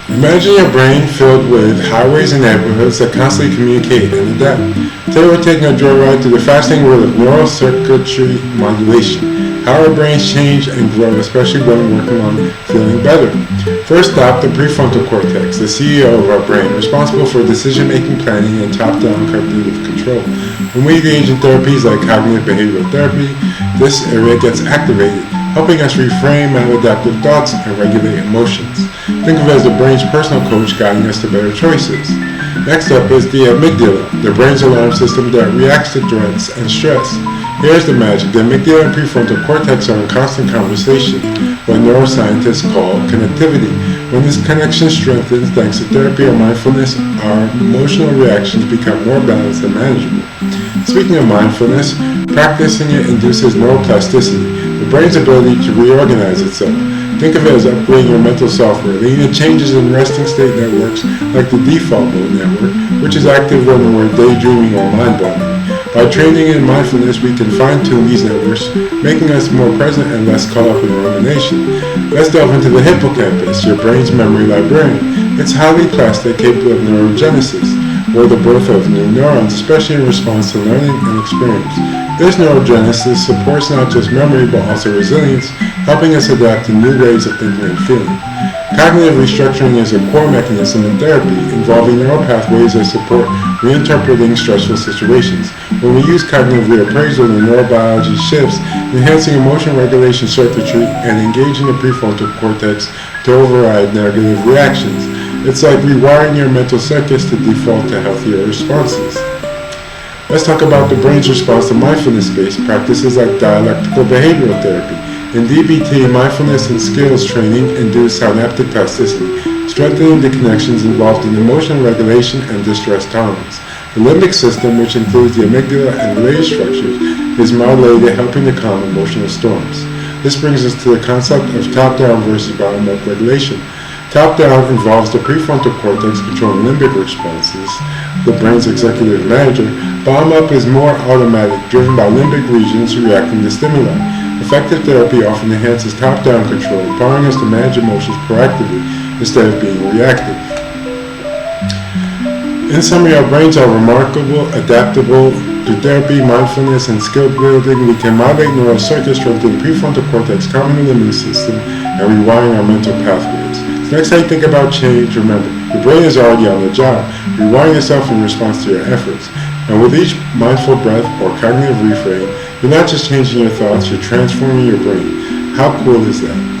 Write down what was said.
Imagine your brain filled with highways and neighborhoods that constantly communicate and adapt. Today we're taking a joyride through the fascinating world of neural circuitry modulation, how our brains change and grow, especially when working on feeling better. First stop, the prefrontal cortex, the CEO of our brain, responsible for decision-making, planning, and top-down cognitive control. When we engage in therapies like cognitive behavioral therapy, this area gets activated, helping us reframe maladaptive thoughts and regulate emotions. Think of it as the brain's personal coach guiding us to better choices. Next up is the amygdala, the brain's alarm system that reacts to threats and stress. Here's the magic. The amygdala and prefrontal cortex are in constant conversation, what neuroscientists call connectivity. When this connection strengthens thanks to therapy or mindfulness, our emotional reactions become more balanced and manageable. Speaking of mindfulness, practicing it induces neuroplasticity, the brain's ability to reorganize itself. Think of it as upgrading your mental software, leading to changes in resting state networks like the default mode network, which is active when we're daydreaming or mind-boggling. By training in mindfulness, we can fine-tune these networks, making us more present and less caught up in rumination. Let's delve into the hippocampus, your brain's memory librarian. It's highly plastic, capable of neurogenesis, or the birth of new neurons, especially in response to learning and experience. This neurogenesis supports not just memory but also resilience, helping us adapt to new ways of thinking and feeling. Cognitive restructuring is a core mechanism in therapy, involving neural pathways that support reinterpreting stressful situations. When we use cognitive reappraisal, the neurobiology shifts, enhancing emotion regulation circuitry and engaging the prefrontal cortex to override negative reactions. It's like rewiring your mental circuits to default to healthier responses. Let's talk about the brain's response to mindfulness-based practices like dialectical behavioral therapy. In DBT, mindfulness and skills training induce synaptic plasticity, strengthening the connections involved in emotional regulation and distress tolerance. The limbic system, which includes the amygdala and related structures, is modulated, helping to calm emotional storms. This brings us to the concept of top-down versus bottom-up regulation. Top-down involves the prefrontal cortex controlling limbic responses, the brain's executive manager. Bottom-up is more automatic, driven by limbic regions reacting to stimuli. Effective therapy often enhances top-down control, empowering us to manage emotions proactively instead of being reactive. In summary, our brains are remarkable, adaptable. Through therapy, mindfulness, and skill building, we can modulate neural circuits, strengthen the prefrontal cortex, calming the limbic system, and rewiring our mental pathways. So next time you think about change, remember, your brain is already on the job, rewiring itself in response to your efforts. And with each mindful breath or cognitive reframe, you're not just changing your thoughts, you're transforming your brain. How cool is that?